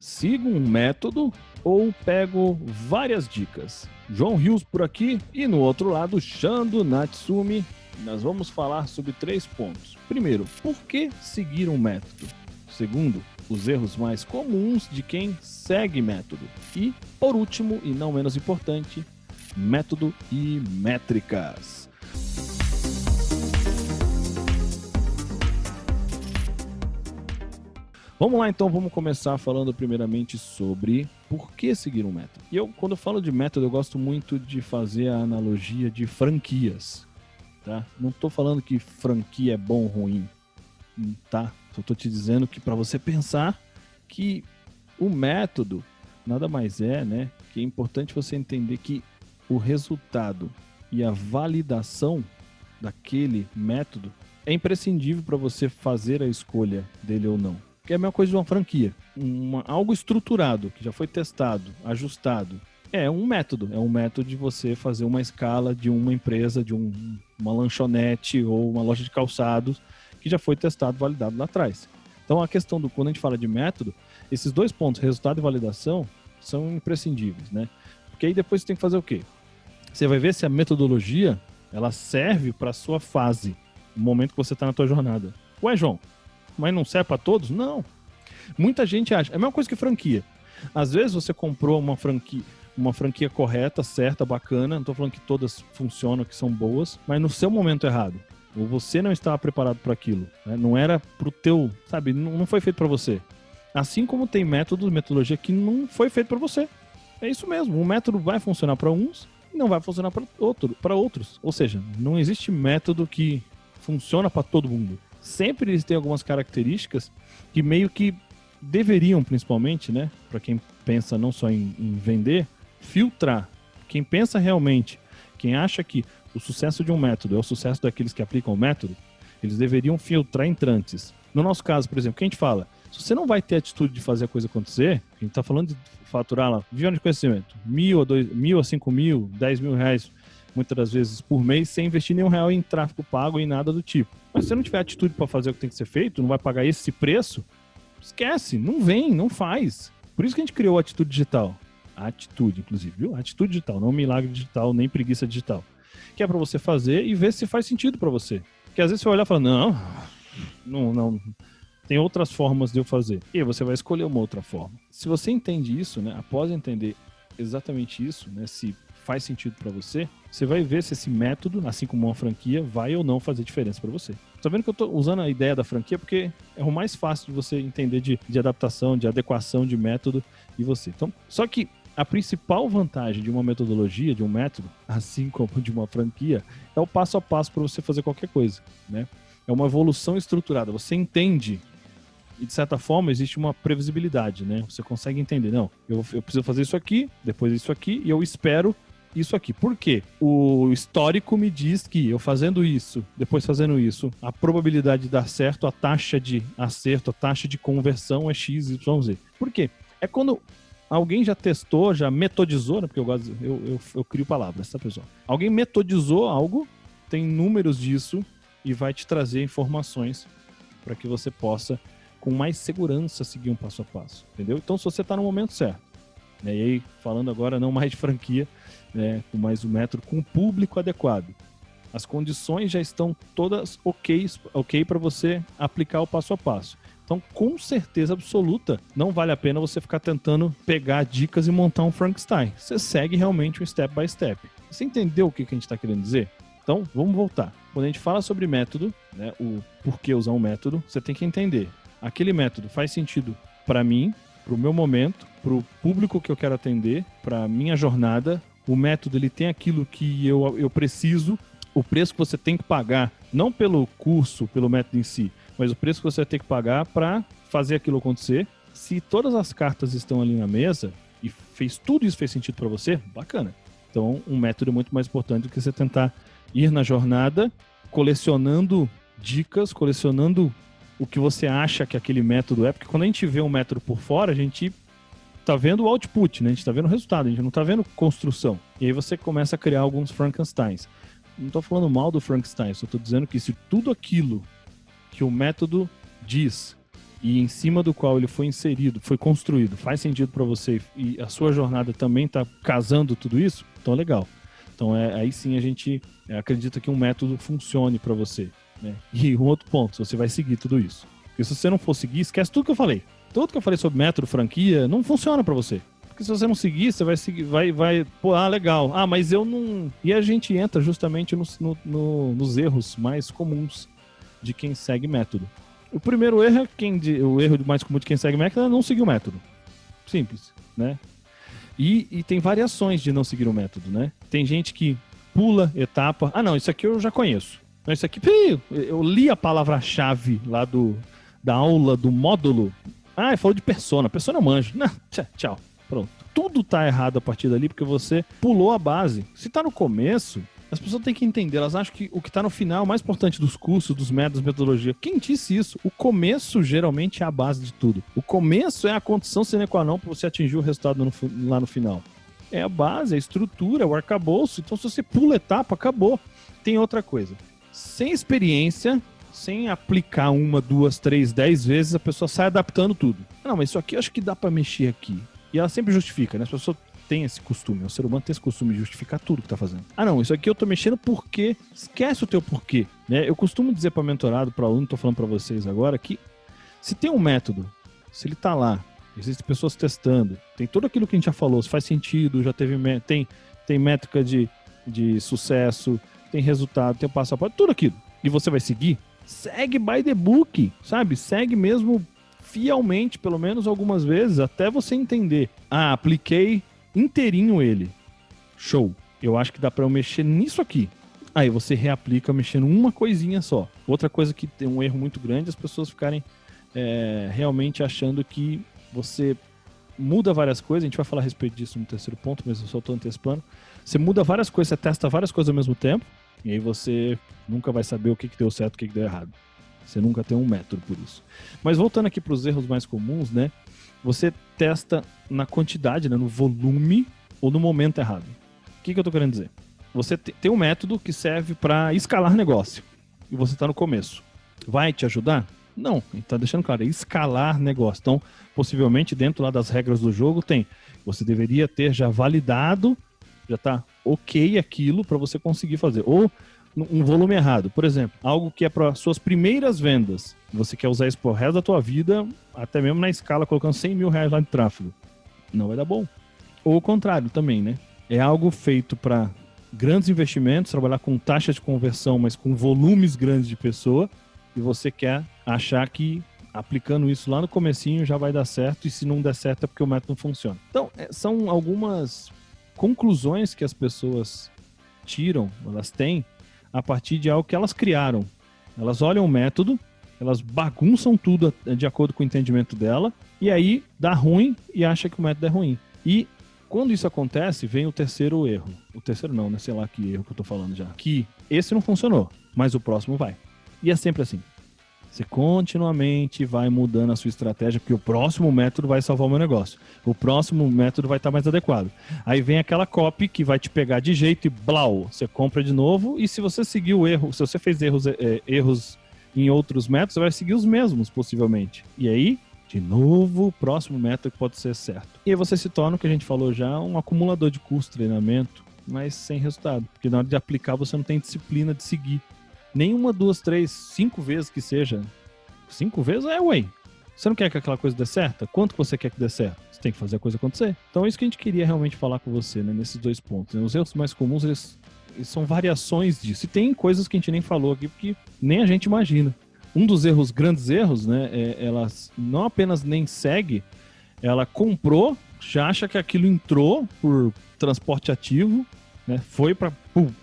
Sigo um método ou pego várias dicas? João Rios por aqui e no outro lado, Shando Natsumi. Nós vamos falar sobre 3 pontos. Primeiro, por que seguir um método? Segundo, os erros mais comuns de quem segue método. E, por último, e não menos importante, método e métricas. Vamos lá, então, vamos começar falando primeiramente sobre por que seguir um método. E quando eu falo de método, eu gosto muito de fazer a analogia de franquias, tá? Não estou falando que franquia é bom ou ruim, tá? Só estou te dizendo que para você pensar que o método nada mais é, né? Que é importante você entender que o resultado e a validação daquele método é imprescindível para você fazer a escolha dele ou não. Que é a mesma coisa de uma franquia. Algo estruturado, que já foi testado, ajustado. É um método de você fazer uma escala de uma empresa, de uma lanchonete ou uma loja de calçados, que já foi testado, validado lá atrás. Então a questão quando a gente fala de método, esses 2 pontos, resultado e validação, são imprescindíveis, né? Porque aí depois você tem que fazer o quê? Você vai ver se a metodologia, ela serve para a sua fase, no momento que você está na tua jornada. Ué, João, mas não serve para todos? Não. Muita gente acha. É a mesma coisa que franquia. Às vezes você comprou uma franquia correta, certa, bacana. Não estou falando que todas funcionam, que são boas, mas no seu momento errado. Ou você não estava preparado para aquilo. Né? Não era pro teu, sabe? Não foi feito para você. Assim como tem metodologia que não foi feito para você. É isso mesmo. Um método vai funcionar para uns e não vai funcionar para outros. Ou seja, não existe método que funciona para todo mundo. Sempre eles têm algumas características que meio que deveriam, principalmente, né, para quem pensa não só em vender, filtrar. Quem pensa realmente, quem acha que o sucesso de um método é o sucesso daqueles que aplicam o método, eles deveriam filtrar entrantes. No nosso caso, por exemplo, que a gente fala, se você não vai ter atitude de fazer a coisa acontecer, a gente está falando de faturar lá, via de conhecimento, 1.000 a 2.000 a 5.000, 10.000 reais, muitas das vezes por mês, sem investir nenhum real em tráfego pago, em nada do tipo. Mas se você não tiver atitude para fazer o que tem que ser feito, não vai pagar esse preço, esquece, não vem, não faz. Por isso que a gente criou a Atitude Digital. A atitude, inclusive, viu? Atitude Digital, não milagre digital, nem preguiça digital. Que é para você fazer e ver se faz sentido para você. Porque às vezes você vai olhar e fala, não, tem outras formas de eu fazer. E aí você vai escolher uma outra forma. Se você entende isso, né, após entender exatamente isso, né, se faz sentido para você, você vai ver se esse método, assim como uma franquia, vai ou não fazer diferença para você. Tá vendo que eu tô usando a ideia da franquia porque é o mais fácil de você entender de adaptação, de adequação de método e você. Então, só que a principal vantagem de uma metodologia, de um método, assim como de uma franquia, é o passo a passo para você fazer qualquer coisa, né? É uma evolução estruturada. Você entende e, de certa forma, existe uma previsibilidade, né? Você consegue entender, não, eu preciso fazer isso aqui, depois isso aqui, e eu espero isso aqui. Por quê? O histórico me diz que eu fazendo isso, depois fazendo isso, a probabilidade de dar certo, a taxa de acerto, a taxa de conversão é X, Y, Z. Por quê? É quando alguém já testou, já metodizou, né? Porque eu crio palavras, tá, pessoal? Alguém metodizou algo, tem números disso e vai te trazer informações para que você possa, com mais segurança, seguir um passo a passo, entendeu? Então, se você está no momento certo, né? E aí, falando agora não mais de franquia, né, mais o método com o público adequado. As condições já estão todas ok para você aplicar o passo a passo. Então, com certeza absoluta, não vale a pena você ficar tentando pegar dicas e montar um Frankenstein. Você segue realmente um step by step. Você entendeu o que a gente está querendo dizer? Então, vamos voltar. Quando a gente fala sobre método, né, o porquê usar um método, você tem que entender. Aquele método faz sentido para mim, para o meu momento, para o público que eu quero atender, para a minha jornada. O método ele tem aquilo que eu preciso, o preço que você tem que pagar, não pelo curso, pelo método em si, mas o preço que você vai ter que pagar para fazer aquilo acontecer. Se todas as cartas estão ali na mesa e tudo isso fez sentido para você, bacana. Então, um método é muito mais importante do que você tentar ir na jornada, colecionando dicas, colecionando o que você acha que aquele método é, porque quando a gente vê um método por fora, a gente tá vendo o output, né? A gente tá vendo o resultado, a gente não tá vendo construção. E aí você começa a criar alguns Frankensteins. Não tô falando mal do Frankenstein, só tô dizendo que se tudo aquilo que o método diz e em cima do qual ele foi inserido, foi construído, faz sentido para você e a sua jornada também está casando tudo isso, então legal. Então aí sim a gente acredita que um método funcione para você, né? E um outro ponto, se você vai seguir tudo isso. Porque se você não for seguir, esquece tudo que eu falei. Tudo que eu falei sobre método, franquia, não funciona para você. Porque se você não seguir, você vai seguir, pô, legal. Mas eu não... E a gente entra justamente nos erros mais comuns de quem segue método. O primeiro erro o erro mais comum de quem segue método é não seguir o método. Simples, né? E tem variações de não seguir o método, né? Tem gente que pula etapa. Não, isso aqui eu já conheço. Não, isso aqui, eu li a palavra-chave lá da aula, do módulo. Ele falou de persona. Persona eu manjo. Não, tchau. Pronto. Tudo tá errado a partir dali porque você pulou a base. Se tá no começo, as pessoas têm que entender. Elas acham que o que tá no final é o mais importante dos cursos, dos métodos, metodologia. Quem disse isso? O começo geralmente é a base de tudo. O começo é a condição sine qua non para você atingir o resultado lá no final. É a base, a estrutura, o arcabouço. Então se você pula etapa, acabou. Tem outra coisa. Sem experiência, sem aplicar 1, 2, 3, 10 vezes, a pessoa sai adaptando tudo. Não, mas isso aqui eu acho que dá para mexer aqui. E ela sempre justifica, né? As pessoas têm esse costume, o ser humano tem esse costume de justificar tudo que tá fazendo. Não, isso aqui eu tô mexendo porque... Esquece o teu porquê, né? Eu costumo dizer para mentorado, para aluno, tô falando para vocês agora, que se tem um método, se ele tá lá, existem pessoas testando, tem tudo aquilo que a gente já falou, se faz sentido, já teve... Tem métrica de sucesso, tem resultado, tem passo a passo, tudo aquilo. E você vai seguir? Segue by the book, sabe? Segue mesmo fielmente, pelo menos algumas vezes, até você entender. Apliquei inteirinho ele. Show. Eu acho que dá pra eu mexer nisso aqui. Aí você reaplica mexendo uma coisinha só. Outra coisa que tem um erro muito grande, as pessoas ficarem realmente achando que você muda várias coisas. A gente vai falar a respeito disso no terceiro ponto, mas eu só tô antecipando. Você muda várias coisas, você testa várias coisas ao mesmo tempo, e aí você nunca vai saber o que deu certo e o que deu errado. Você nunca tem um método por isso. Mas voltando aqui para os erros mais comuns, né? Você testa na quantidade, né? No volume ou no momento errado. O que eu tô querendo dizer? Você tem um método que serve para escalar negócio. E você está no começo. Vai te ajudar? Não. Ele está deixando claro, é escalar negócio. Então, possivelmente, dentro lá das regras do jogo, você deveria ter já validado, já está ok aquilo para você conseguir fazer. Ou um volume errado. Por exemplo, algo que é para suas primeiras vendas. Você quer usar isso pro resto da tua vida, até mesmo na escala, colocando 100 mil reais lá de tráfego. Não vai dar bom. Ou o contrário também, né? É algo feito para grandes investimentos, trabalhar com taxa de conversão, mas com volumes grandes de pessoa, e você quer achar que aplicando isso lá no comecinho já vai dar certo, e se não der certo é porque o método não funciona. Então, são algumas conclusões que as pessoas tiram, elas têm, a partir de algo que elas criaram. Elas olham o método, elas bagunçam tudo de acordo com o entendimento dela, e aí dá ruim e acha que o método é ruim. E quando isso acontece, vem o terceiro erro. O terceiro não, né? Sei lá que erro que eu tô falando já. Que esse não funcionou, mas o próximo vai. E é sempre assim. Você continuamente vai mudando a sua estratégia, porque o próximo método vai salvar o meu negócio. O próximo método vai estar mais adequado. Aí vem aquela copy que vai te pegar de jeito e blau, você compra de novo. E se você seguir o erro, se você fez erros em outros métodos, você vai seguir os mesmos, possivelmente. E aí, de novo, o próximo método pode ser certo. E aí você se torna, o que a gente falou já, um acumulador de custo, treinamento, mas sem resultado. Porque na hora de aplicar, você não tem disciplina de seguir. Nem 1, 2, 3, 5 vezes que seja. 5 vezes Você não quer que aquela coisa dê certo? Quanto você quer que dê certo? Você tem que fazer a coisa acontecer. Então é isso que a gente queria realmente falar com você, né? Nesses 2 pontos. Né? Os erros mais comuns, eles são variações disso. E tem coisas que a gente nem falou aqui, porque nem a gente imagina. Um dos erros, grandes erros, né? Ela não apenas nem segue, ela comprou, já acha que aquilo entrou por transporte ativo, né? Foi para...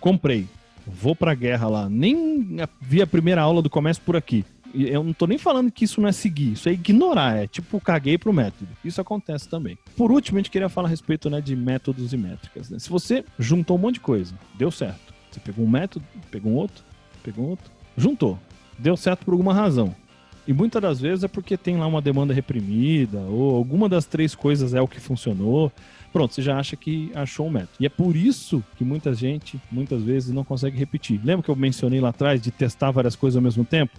comprei. Vou pra guerra lá. Nem vi a primeira aula do comércio por aqui. Eu não tô nem falando que isso não é seguir, isso é ignorar, é tipo, caguei pro método. Isso acontece também. Por último, a gente queria falar a respeito, né, de métodos e métricas. Né? Se você juntou um monte de coisa, deu certo. Você pegou um método, pegou um outro, juntou. Deu certo por alguma razão. E muitas das vezes é porque tem lá uma demanda reprimida, ou alguma das 3 coisas é o que funcionou. Pronto, você já acha que achou um método. E é por isso que muita gente, muitas vezes, não consegue repetir. Lembra que eu mencionei lá atrás de testar várias coisas ao mesmo tempo?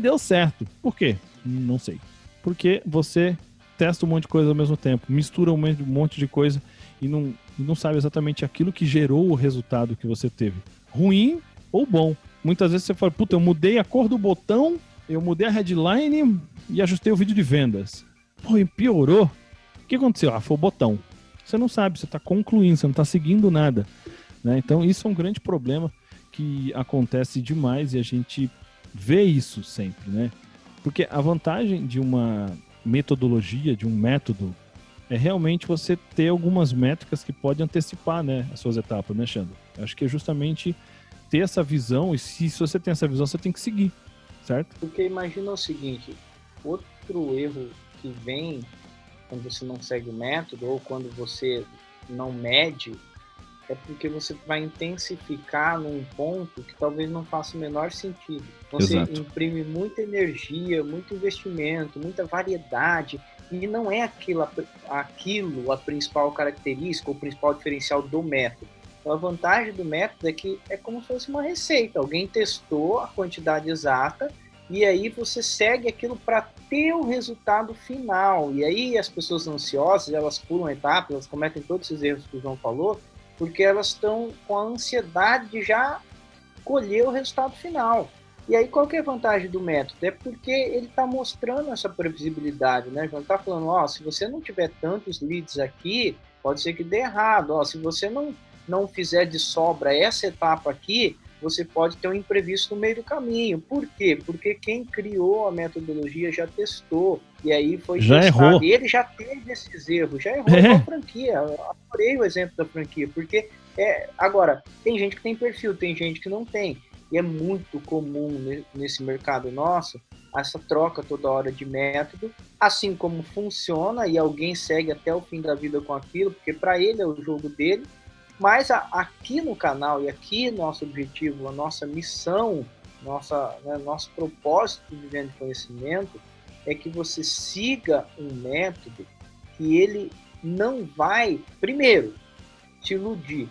Deu certo. Por quê? Não sei. porque você testa um monte de coisa ao mesmo tempo, mistura um monte de coisa e não sabe exatamente aquilo que gerou o resultado que você teve. Ruim ou bom. Muitas vezes você fala, puta, eu mudei a cor do botão, eu mudei a headline e ajustei o vídeo de vendas. Pô, e piorou. O que aconteceu? Ah, foi o botão. Você não sabe, você está concluindo, você não está seguindo nada, né? Então isso é um grande problema que acontece demais e a gente vê isso sempre, né? Porque a vantagem de uma metodologia, de um método, é realmente você ter algumas métricas que podem antecipar, né, as suas etapas, né, Xandro? Acho que é justamente ter essa visão, e se você tem essa visão, você tem que seguir, certo? Porque imagina o seguinte, outro erro que vem quando você não segue o método ou quando você não mede, é porque você vai intensificar num ponto que talvez não faça o menor sentido. Você imprime muita energia, muito investimento, muita variedade, e não é aquilo a principal característica, o principal diferencial do método. Então, a vantagem do método é que é como se fosse uma receita. Alguém testou a quantidade exata e aí você segue aquilo para ter o resultado final. E aí as pessoas ansiosas, elas pulam etapas, elas cometem todos esses erros que o João falou, porque elas estão com a ansiedade de já colher o resultado final. E aí qual que é a vantagem do método? É porque ele está mostrando essa previsibilidade, né? João está falando, ó, se você não tiver tantos leads aqui, pode ser que dê errado. Ó, se você não fizer de sobra essa etapa aqui, você pode ter um imprevisto no meio do caminho. Por quê? Porque quem criou a metodologia já testou, e aí foi já testado. Errou. E ele já teve esses erros, já errou igual a franquia. Eu adorei o exemplo da franquia, porque agora, tem gente que tem perfil, tem gente que não tem. E é muito comum nesse mercado nosso essa troca toda hora de método, assim como funciona e alguém segue até o fim da vida com aquilo, porque para ele é o jogo dele. Mas aqui no canal e aqui nosso objetivo, a nossa missão, nosso propósito de Vivendo Conhecimento é que você siga um método que ele não vai, primeiro, te iludir.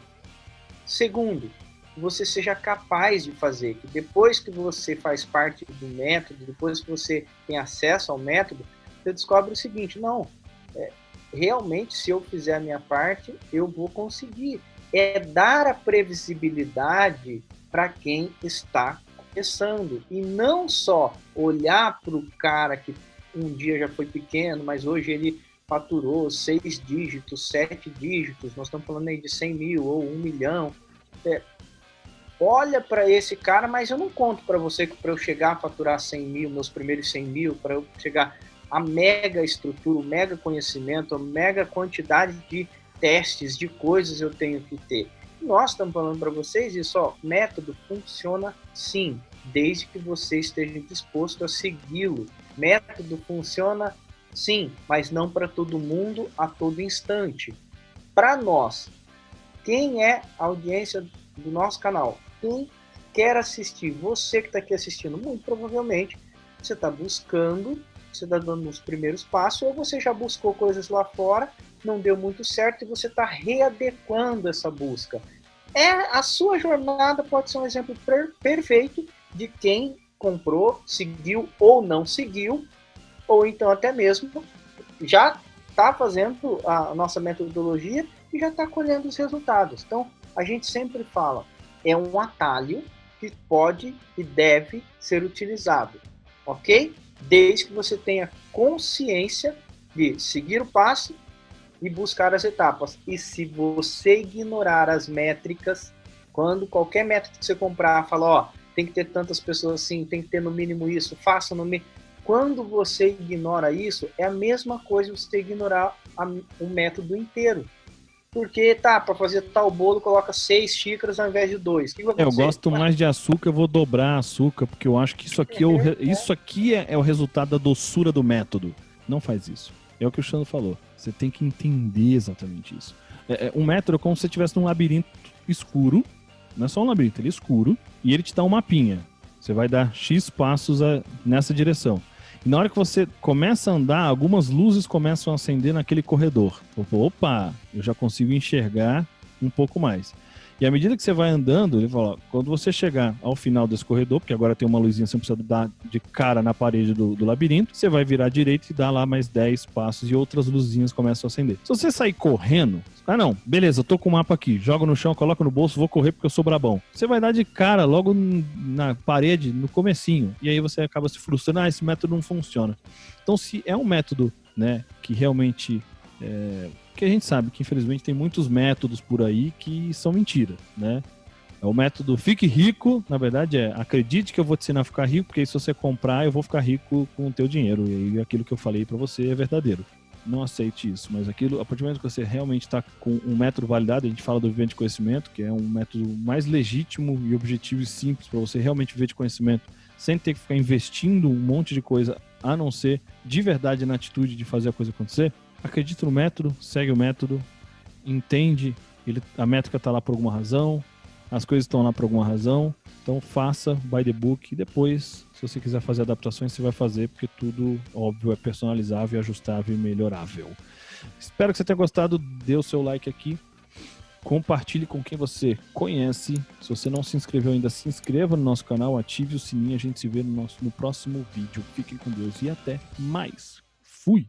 Segundo, que você seja capaz de fazer, que depois que você faz parte do método, depois que você tem acesso ao método, você descobre o seguinte, realmente se eu fizer a minha parte, eu vou conseguir. É dar a previsibilidade para quem está começando e não só olhar para o cara que um dia já foi pequeno, mas hoje ele faturou 6 dígitos, 7 dígitos, nós estamos falando aí de 100 mil ou 1 milhão. Olha para esse cara, mas eu não conto para você que para eu chegar a faturar 100 mil, meus primeiros 100 mil, para eu chegar a mega estrutura, o mega conhecimento, a mega quantidade de testes, de coisas eu tenho que ter. Nós estamos falando para vocês isso, método funciona sim, desde que você esteja disposto a segui-lo. Método funciona sim, mas não para todo mundo a todo instante. Para nós, quem é a audiência do nosso canal? Quem quer assistir? Você que está aqui assistindo, muito provavelmente você está buscando, você está dando os primeiros passos, ou você já buscou coisas lá fora, não deu muito certo e você está readequando essa busca. A sua jornada pode ser um exemplo perfeito de quem comprou, seguiu ou não seguiu, ou então até mesmo já está fazendo a nossa metodologia e já está colhendo os resultados. Então, a gente sempre fala, é um atalho que pode e deve ser utilizado, ok? Desde que você tenha consciência de seguir o passo e buscar as etapas. E se você ignorar as métricas, quando qualquer métrica que você comprar fala, tem que ter tantas pessoas assim, tem que ter no mínimo isso, faça no mínimo. Quando você ignora isso, é a mesma coisa você ignorar o método inteiro. Porque, para fazer tal bolo, coloca 6 xícaras ao invés de 2. Eu gosto mais de açúcar, eu vou dobrar açúcar, porque eu acho que isso aqui é o resultado da doçura do método. Não faz isso. É o que o Xandro falou. Você tem que entender exatamente isso. Um método é como se você estivesse num labirinto escuro. Não é só um labirinto, ele é escuro. E ele te dá um mapinha. Você vai dar X passos nessa direção. E na hora que você começa a andar, algumas luzes começam a acender naquele corredor. Opa, eu já consigo enxergar um pouco mais. E à medida que você vai andando, ele fala, ó, quando você chegar ao final desse corredor, porque agora tem uma luzinha, você não precisa dar de cara na parede do labirinto, você vai virar à direita e dá lá mais 10 passos e outras luzinhas começam a acender. Se você sair correndo, não, beleza, eu tô com o mapa aqui, jogo no chão, coloco no bolso, vou correr porque eu sou brabão. Você vai dar de cara logo na parede, no comecinho, e aí você acaba se frustrando, esse método não funciona. Então, se é um método, né, que realmente... que a gente sabe que, infelizmente, tem muitos métodos por aí que são mentira, né? É o método fique rico, na verdade acredite que eu vou te ensinar a ficar rico, porque aí se você comprar, eu vou ficar rico com o teu dinheiro, e aí aquilo que eu falei pra você é verdadeiro. Não aceite isso, mas aquilo, a partir do momento que você realmente está com um método validado, a gente fala do vivente de conhecimento, que é um método mais legítimo e objetivo e simples para você realmente viver de conhecimento, sem ter que ficar investindo um monte de coisa, a não ser de verdade na atitude de fazer a coisa acontecer. Acredita no método, segue o método, entende, a métrica está lá por alguma razão, as coisas estão lá por alguma razão, então faça by the book e depois, se você quiser fazer adaptações, você vai fazer, porque tudo, óbvio, é personalizável, ajustável e melhorável. Espero que você tenha gostado, dê o seu like aqui, compartilhe com quem você conhece. Se você não se inscreveu ainda, se inscreva no nosso canal, ative o sininho, a gente se vê no próximo vídeo. Fiquem com Deus e até mais. Fui!